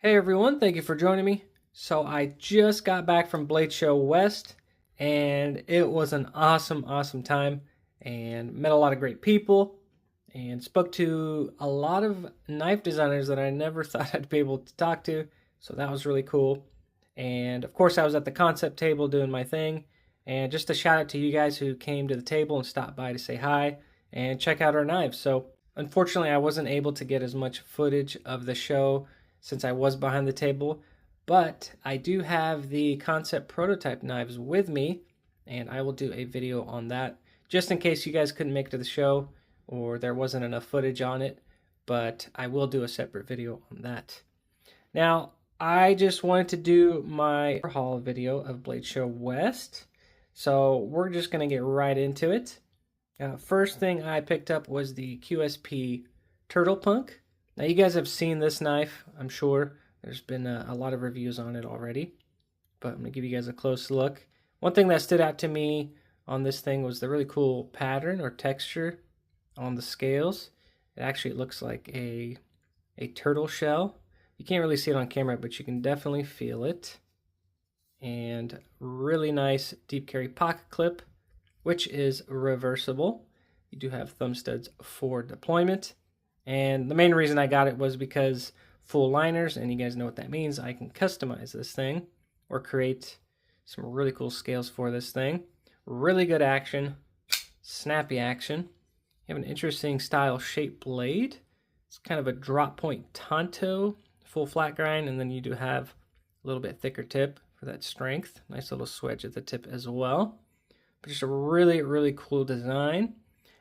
Hey everyone, thank you for joining me. So I just got back from Blade Show West and it was an awesome time and met a lot of great people and spoke to a lot of knife designers that I never thought I'd be able to talk to. So that was really cool. And of course I was at the concept table doing my thing. And just a shout out to you guys who came to the table and stopped by to say hi and check out our knives. So unfortunately I wasn't able to get as much footage of the show since I was behind the table, but I do have the concept prototype knives with me, and I will do a video on that, just in case you guys couldn't make it to the show, or there wasn't enough footage on it, but I will do a separate video on that. Now, I just wanted to do my haul video of Blade Show West, so we're just going to get right into it. First thing I picked up was the QSP Turtle Punk. Now you guys have seen this knife, I'm sure. There's been a lot of reviews on it already, but I'm going to give you guys a close look. One thing that stood out to me on this thing was the really cool pattern or texture on the scales. It actually looks like a turtle shell. You can't really see it on camera, but you can definitely feel it. And really nice deep carry pocket clip, which is reversible. You do have thumb studs for deployment. And the main reason I got it was because full liners, and you guys know what that means, I can customize this thing or create some really cool scales for this thing. Really good action, snappy action. You have an interesting style shaped blade. It's kind of a drop point tanto, full flat grind, and then you do have a little bit thicker tip for that strength. Nice little swedge at the tip as well. But just a really cool design.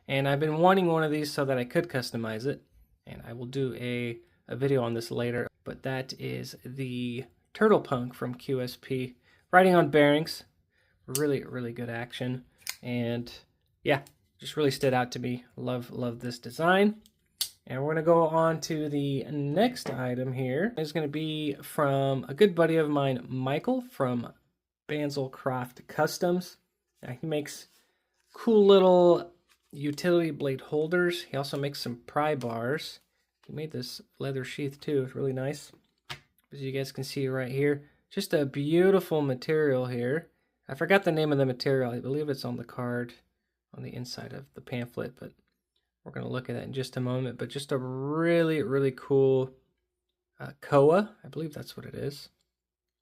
And I've been wanting one of these so that I could customize it. And I will do a video on this later. But that is the Turtle Punk from QSP. Riding on bearings. Really good action. And yeah, just really stood out to me. Love this design. And we're going to go on to the next item here. It's going to be from a good buddy of mine, Michael, from Banzelcroft Customs. Now, he makes cool little utility blade holders. He also makes some pry bars. He made this leather sheath too. It's really nice, as you guys can see right here. Just a beautiful material here. I forgot the name of the material. I believe it's on the card on the inside of the pamphlet, but we're going to look at that in just a moment. But just a really cool koa. I believe that's what it is.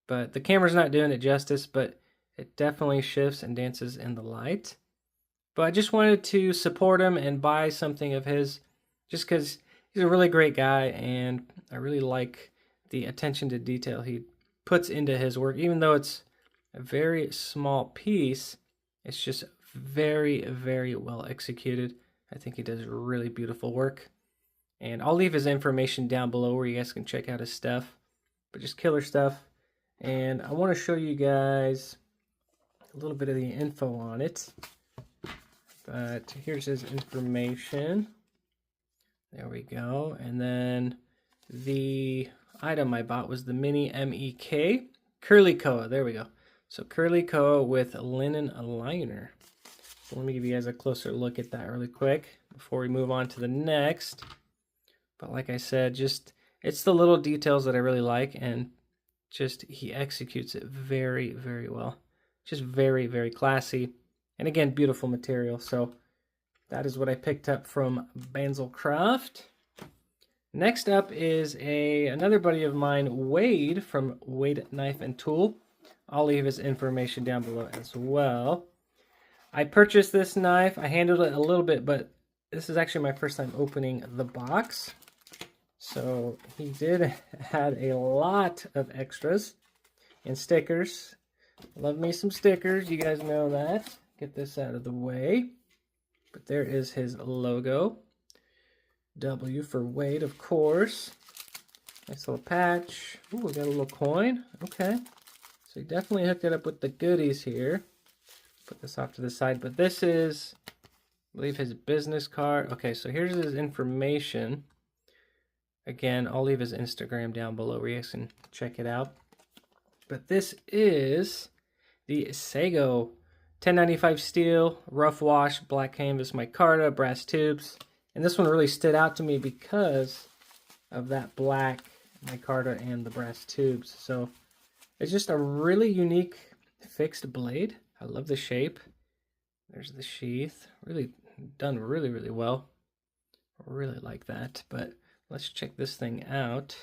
But the camera's not doing it justice, but it definitely shifts and dances in the light. But I just wanted to support him and buy something of his just because he's a really great guy and I really like the attention to detail he puts into his work. Even though it's a very small piece, it's just very well executed. I think he does really beautiful work. And I'll leave his information down below where you guys can check out his stuff. But just killer stuff. And I want to show you guys a little bit of the info on it. But here's his information. There we go. And then the item I bought was the Mini MEK Curly Koa. There we go. So Curly Koa with linen liner. So let me give you guys a closer look at that really quick before we move on to the next. But like I said, just it's the little details that I really like, and just he executes it very well. Just very classy. And again, beautiful material. So that is what I picked up from Banzelcroft. Next up is another buddy of mine, Wade, from Wade Knife and Tool. I'll leave his information down below as well. I purchased this knife. I handled it a little bit, but this is actually my first time opening the box. So he did add a lot of extras and stickers. Love me some stickers. You guys know that. Get this out of the way. But there is his logo. W for Wade, of course. Nice little patch. Ooh, we got a little coin. Okay. So he definitely hooked it up with the goodies here. Put this off to the side. But this is, I believe, his business card. Okay, so here's his information. Again, I'll leave his Instagram down below where you guys can check it out. But this is the Sago 1095 steel, rough wash, black canvas micarta, brass tubes. And this one really stood out to me because of that black micarta and the brass tubes. So it's just a really unique fixed blade. I love the shape. There's the sheath. Really done really, really well. I really like that. But let's check this thing out.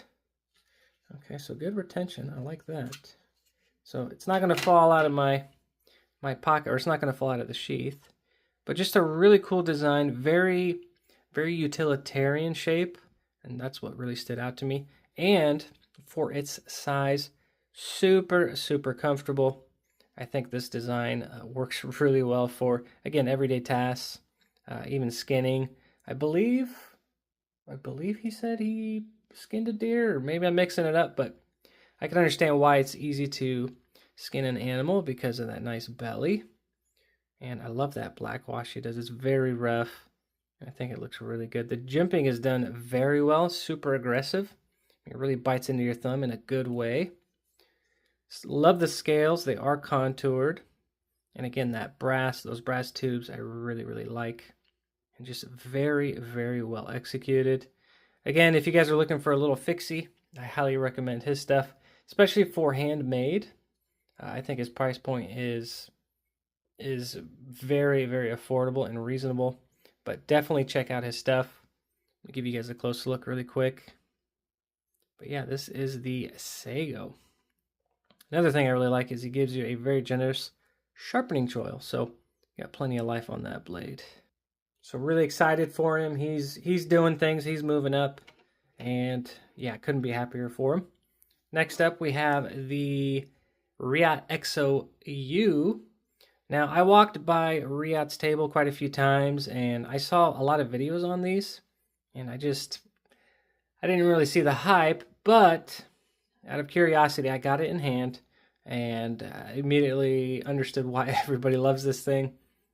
Okay, so good retention. I like that. So it's not going to fall out of my pocket, or it's not going to fall out of the sheath. But just a really cool design. Very, very utilitarian shape. And that's what really stood out to me. And for its size, super, super comfortable. I think this design works really well for, again, everyday tasks, even skinning. I believe he said he skinned a deer, or maybe I'm mixing it up, but I can understand why it's easy to skin an animal because of that nice belly. And I love that black wash he does. It's very rough. I think it looks really good. The jimping is done very well, super aggressive. It really bites into your thumb in a good way. Love the scales. They are contoured. And again, those brass tubes, I really, really like. And just very, very well executed. Again, if you guys are looking for a little fixie, I highly recommend his stuff, especially for handmade. I think his price point is very, very affordable and reasonable. But definitely check out his stuff. I'll give you guys a close look really quick. But yeah, this is the Sago. Another thing I really like is he gives you a very generous sharpening choil. So you got plenty of life on that blade. So really excited for him. He's doing things. He's moving up. And yeah, couldn't be happier for him. Next up, we have the Riot XOU. Now, I walked by Riot's table quite a few times, and I saw a lot of videos on these, and I didn't really see the hype, but out of curiosity, I got it in hand, and immediately understood why everybody loves this thing.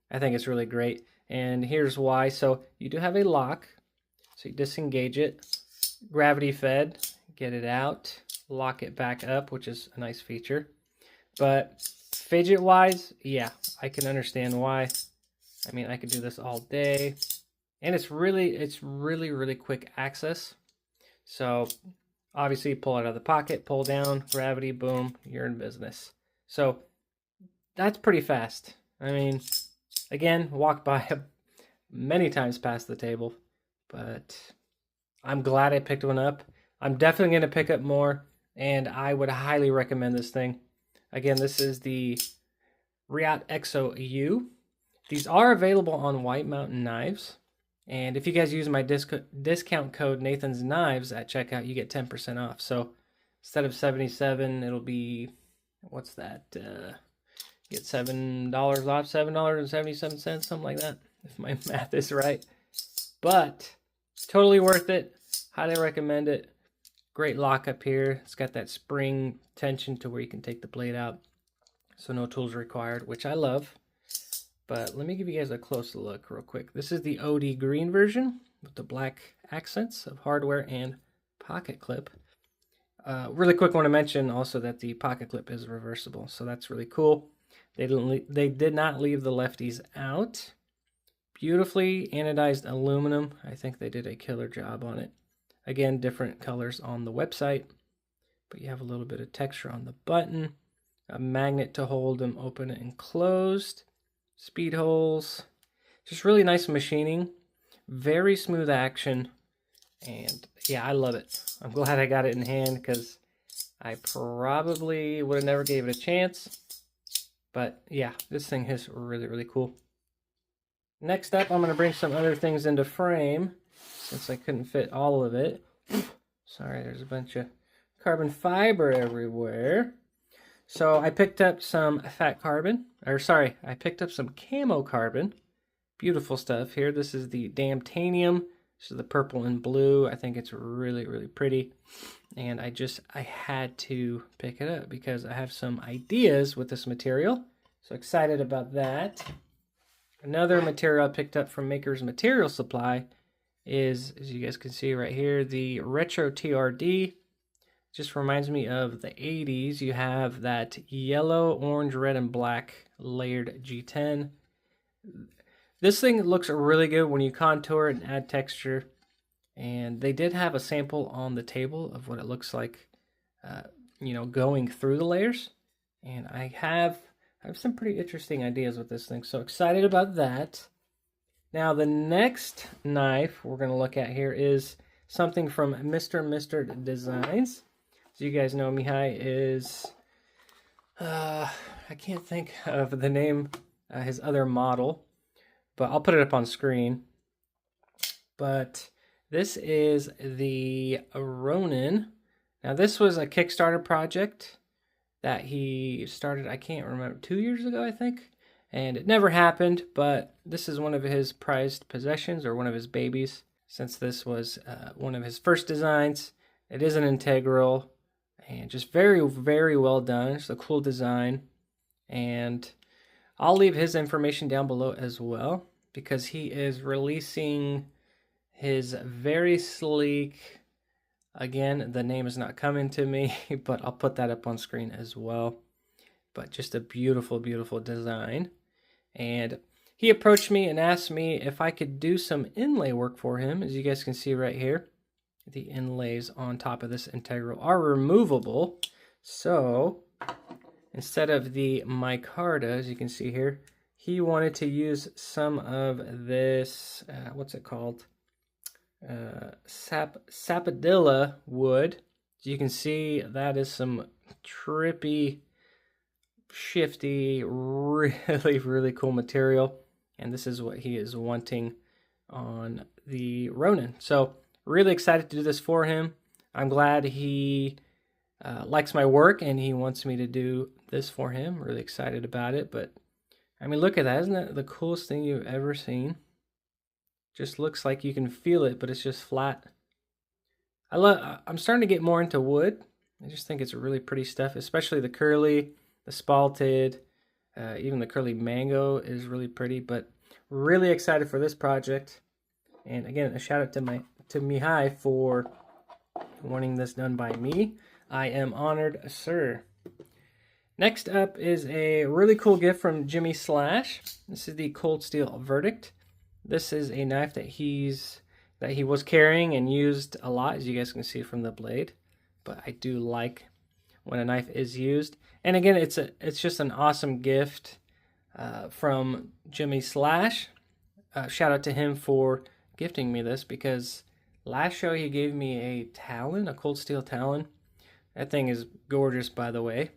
I think it's really great, and here's why. So you do have a lock, so you disengage it, gravity fed, get it out, lock it back up, which is a nice feature, but fidget wise, yeah, I can understand why. I mean, I could do this all day, and it's really, really quick access. So obviously pull it out of the pocket, pull down, gravity, boom, you're in business. So that's pretty fast. I mean, again, walked by many times past the table, but I'm glad I picked one up. I'm definitely going to pick up more, and I would highly recommend this thing. Again, this is the Riot XOU. These are available on White Mountain Knives. And if you guys use my discount code Nathan's Knives at checkout, you get 10% off. So instead of $77, it'll be, what's that? Get $7 off, $7.77, something like that, if my math is right. But totally worth it. Highly recommend it. Great lock up here. It's got that spring tension to where you can take the blade out. So no tools required, which I love. But let me give you guys a closer look real quick. This is the OD green version with the black accents of hardware and pocket clip. Really quick, I want to mention also that the pocket clip is reversible, so that's really cool. They did not leave the lefties out. Beautifully anodized aluminum. I think they did a killer job on it. Again, different colors on the website, but you have a little bit of texture on the button. A magnet to hold them open and closed. Speed holes. Just really nice machining. Very smooth action. And yeah, I love it. I'm glad I got it in hand because I probably would have never gave it a chance. But yeah, this thing is really, really cool. Next up, I'm going to bring some other things into frame since I couldn't fit all of it. Sorry, there's a bunch of carbon fiber everywhere. So I picked up some I picked up some Camo Carbon. Beautiful stuff here. This is the Damtanium. This is the purple and blue. I think it's really, really pretty. And I had to pick it up because I have some ideas with this material. So excited about that. Another material I picked up from Maker's Material Supply is, as you guys can see right here, the Retro TRD. Just reminds me of the 80s. You have that yellow, orange, red, and black layered G10. This thing looks really good when you contour it and add texture. And they did have a sample on the table of what it looks like, going through the layers. And I have some pretty interesting ideas with this thing. So excited about that. Now the next knife we're going to look at here is something from Mr. Designs. As you guys know, Mihai is, I can't think of the name, his other model, but I'll put it up on screen. But this is the Ronin. Now this was a Kickstarter project that he started, I can't remember, 2 years ago, I think. And it never happened, but this is one of his prized possessions, or one of his babies, since this was one of his first designs. It is an integral, and just very, very well done. It's a cool design. And I'll leave his information down below as well, because he is releasing his very sleek, again, the name is not coming to me, but I'll put that up on screen as well. But just a beautiful, beautiful design. And he approached me and asked me if I could do some inlay work for him. As you guys can see right here, the inlays on top of this integral are removable. So instead of the micarta, as you can see here, he wanted to use some of this, what's it called? Sapodilla wood. As you can see, that is some trippy, shifty, really, really cool material. And this is what he is wanting on the Ronin. So really excited to do this for him. I'm glad he likes my work and he wants me to do this for him. Really excited about it. But I mean, look at that. Isn't that the coolest thing you've ever seen? Just looks like you can feel it, but it's just flat. I'm starting to get more into wood. I just think it's really pretty stuff, especially the curly, the spalted, even the curly mango is really pretty. But really excited for this project. And again, a shout out to Mihai for wanting this done by me. I am honored, sir. Next up is a really cool gift from Jimmy Slash. This is the Cold Steel Verdict. This is a knife that he was carrying and used a lot, as you guys can see from the blade. But I do like when a knife is used. And again, it's just an awesome gift from Jimmy Slash. Shout out to him for gifting me this, because last show he gave me a Talon, a cold steel Talon. That thing is gorgeous, by the way.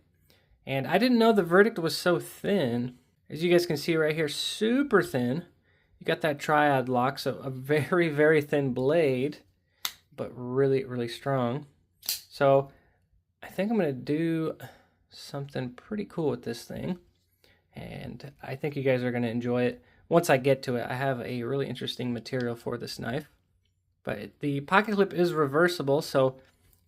And I didn't know the Verdict was so thin. As you guys can see right here, super thin. You got that triad lock, so a very, very thin blade, but really, really strong. So I think I'm going to do something pretty cool with this thing. And I think you guys are going to enjoy it. Once I get to it, I have a really interesting material for this knife. But the pocket clip is reversible, so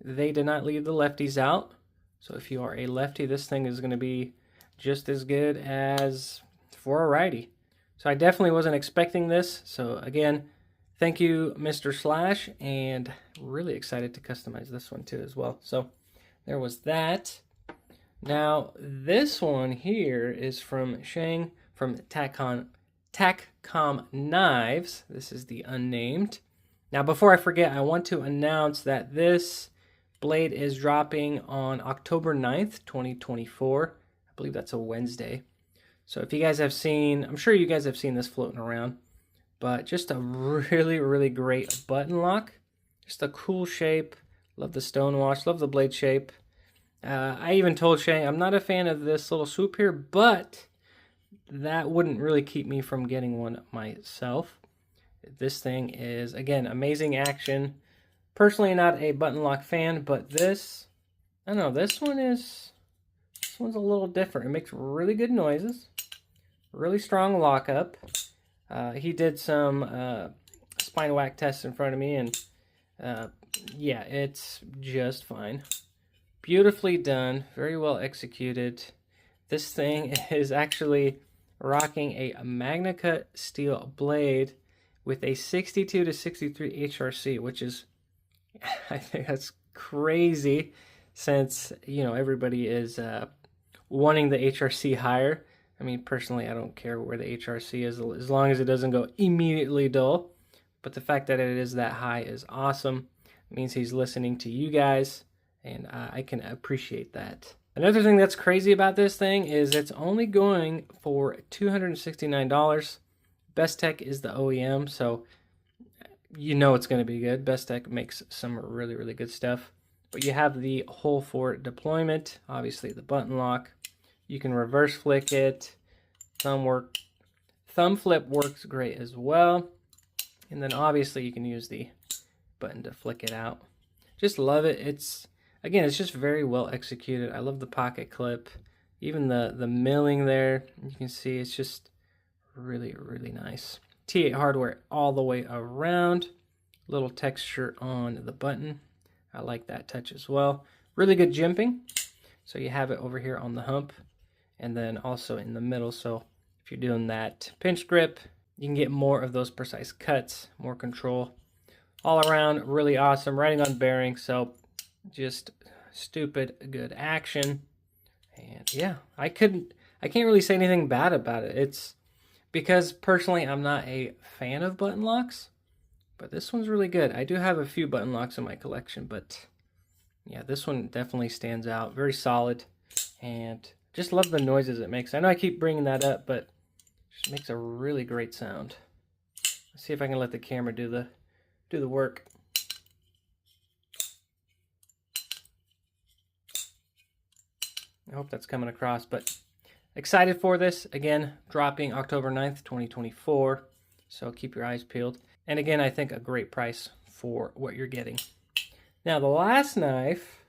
they did not leave the lefties out. So if you are a lefty, this thing is going to be just as good as for a righty. So I definitely wasn't expecting this. So again, thank you, Mr. Slash, and really excited to customize this one too as well. So there was that. Now this one here is from Shang from TAKCOM Knives. This is the unnamed. Now before I forget, I want to announce that this blade is dropping on October 9th, 2024. I believe that's a Wednesday. So if you guys have seen, I'm sure you guys have seen this floating around, but just a really, really great button lock. Just a cool shape. Love the stonewash, love the blade shape. I even told Shay I'm not a fan of this little swoop here, but that wouldn't really keep me from getting one myself. This thing is, again, amazing action. Personally not a button lock fan, but this, I don't know, this one's a little different. It makes really good noises. Really strong lockup. He did some spine whack tests in front of me, and yeah, it's just fine. Beautifully done, very well executed. This thing is actually rocking a MagnaCut steel blade with a 62 to 63 HRC, which is, I think that's crazy, since, you know, everybody is wanting the HRC higher. I mean, personally, I don't care where the HRC is, as long as it doesn't go immediately dull. but the fact that it is that high is awesome. It means he's listening to you guys, and I can appreciate that. Another thing that's crazy about this thing is it's only going for $269. Best Tech is the OEM, so you know it's going to be good. Best Tech makes some really, really good stuff. But you have the hole for deployment, obviously the button lock. You can reverse flick it. Thumb flip works great as well. And then obviously you can use the button to flick it out. Just love it. It's just very well executed. I love the pocket clip. Even the milling there, you can see it's just really, really nice. T8 hardware all the way around. Little texture on the button. I like that touch as well. Really good jimping. So you have it over here on the hump and then also in the middle. So if you're doing that pinch grip, you can get more of those precise cuts, more control. All around, really awesome. Riding on bearings, so just stupid good action. And yeah, I can't really say anything bad about it. It's because personally I'm not a fan of button locks. But this one's really good. I do have a few button locks in my collection, but yeah, this one definitely stands out. Very solid, and just love the noises it makes. I know I keep bringing that up, but it just makes a really great sound. Let's see if I can let the camera do the work. I hope that's coming across, but excited for this. Again, dropping October 9th, 2024, so keep your eyes peeled. And again, I think a great price for what you're getting. Now, the last knife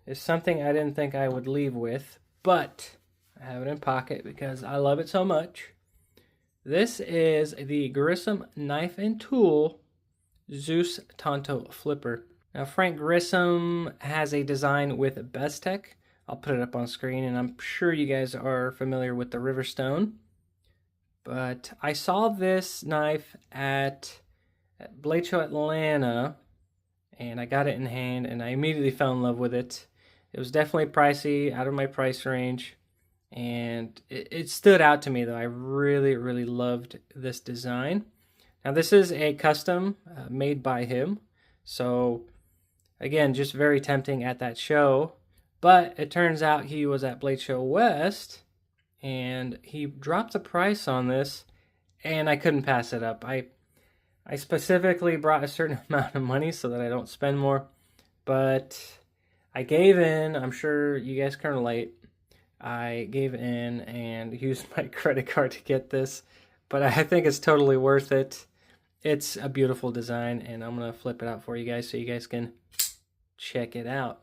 is something I didn't think I would leave with, but I have it in pocket because I love it so much. This is the Grissom Knife and Tool Zeus Tonto Flipper. Now, Frank Grissom has a design with Best Tech. I'll put it up on screen, and I'm sure you guys are familiar with the Riverstone. But I saw this knife at Blade Show Atlanta, and I got it in hand, and I immediately fell in love with it. It was definitely pricey, out of my price range, and it stood out to me, though. I really, really loved this design. Now, this is a custom made by him, so again, just very tempting at that show. But it turns out he was at Blade Show West, and he dropped the price on this, and I couldn't pass it up. I specifically brought a certain amount of money so that I don't spend more, but I gave in. I'm sure you guys can relate. I gave in and used my credit card to get this, but I think it's totally worth it. It's a beautiful design, and I'm going to flip it out for you guys so you guys can check it out.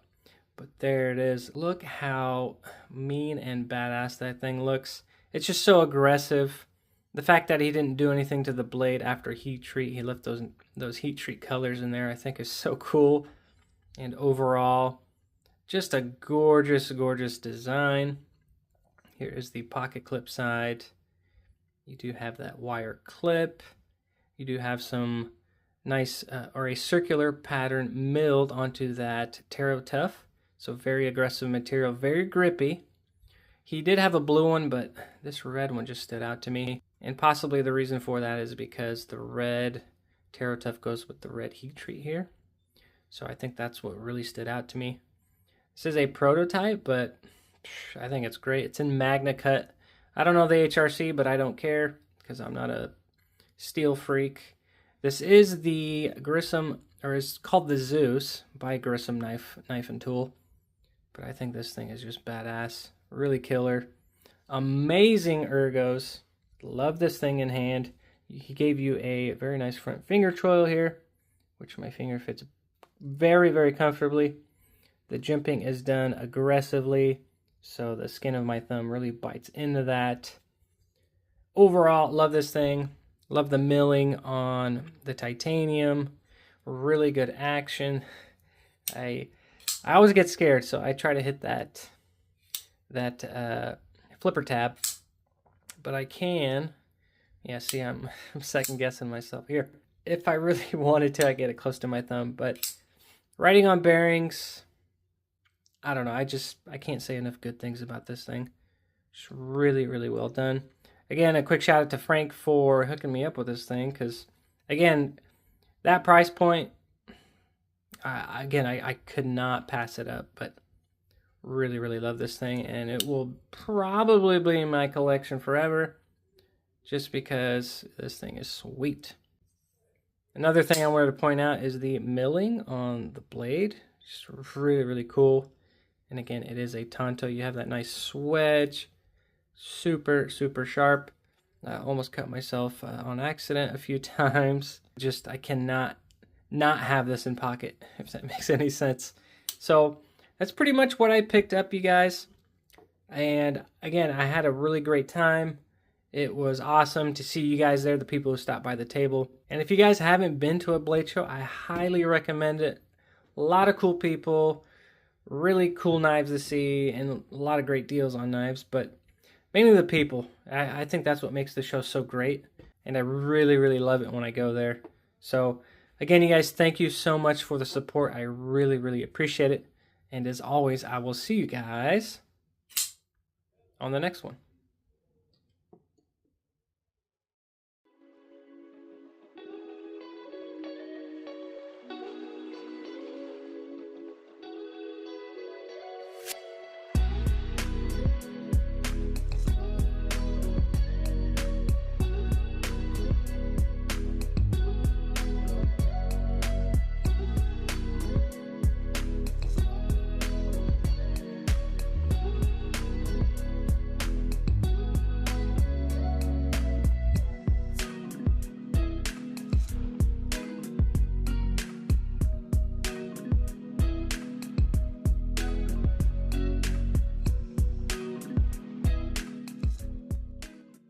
But there it is. Look how mean and badass that thing looks. It's just so aggressive. The fact that he didn't do anything to the blade after heat treat, he left those heat treat colors in there, I think is so cool. And overall, just a gorgeous, gorgeous design. Here is the pocket clip side. You do have that wire clip. You do have some nice, or a circular pattern milled onto that Taro Tough. So very aggressive material, very grippy. He did have a blue one, but this red one just stood out to me. And possibly the reason for that is because the red Taro Tough goes with the red heat treat here. So I think that's what really stood out to me. This is a prototype, but I think it's great. It's in Magna Cut. I don't know the HRC, but I don't care because I'm not a steel freak. This is the Grissom, or it's called the Zeus by Grissom Knife and Tool. But I think this thing is just badass. Really killer. Amazing ergos. Love this thing in hand. He gave you a very nice front finger choil here, which my finger fits very, very comfortably. The jimping is done aggressively, so the skin of my thumb really bites into that. Overall, love this thing. Love the milling on the titanium. Really good action. I always get scared, so I try to hit that flipper tab, but I can. Yeah, see, I'm second guessing myself here. If I really wanted to, I get it close to my thumb, but riding on bearings, I don't know. I can't say enough good things about this thing. It's really, really well done. Again, a quick shout out to Frank for hooking me up with this thing, because again, that price point, again, I could not pass it up, but really, really love this thing, and it will probably be in my collection forever just because this thing is sweet. Another thing I wanted to point out is the milling on the blade. Just really, really cool. And again, it is a Tonto. You have that nice swedge. Super, super sharp. I almost cut myself on accident a few times. Just, I cannot not have this in pocket, if that makes any sense. So that's pretty much what I picked up, you guys. And again, I had a really great time. It was awesome to see you guys there, the people who stopped by the table. And if you guys haven't been to a blade show, I highly recommend it. A lot of cool people, really cool knives to see, and a lot of great deals on knives, but mainly the people. I think that's what makes the show so great, and I really, really love it when I go there. So again, you guys, thank you so much for the support. I really, really appreciate it. And as always, I will see you guys on the next one.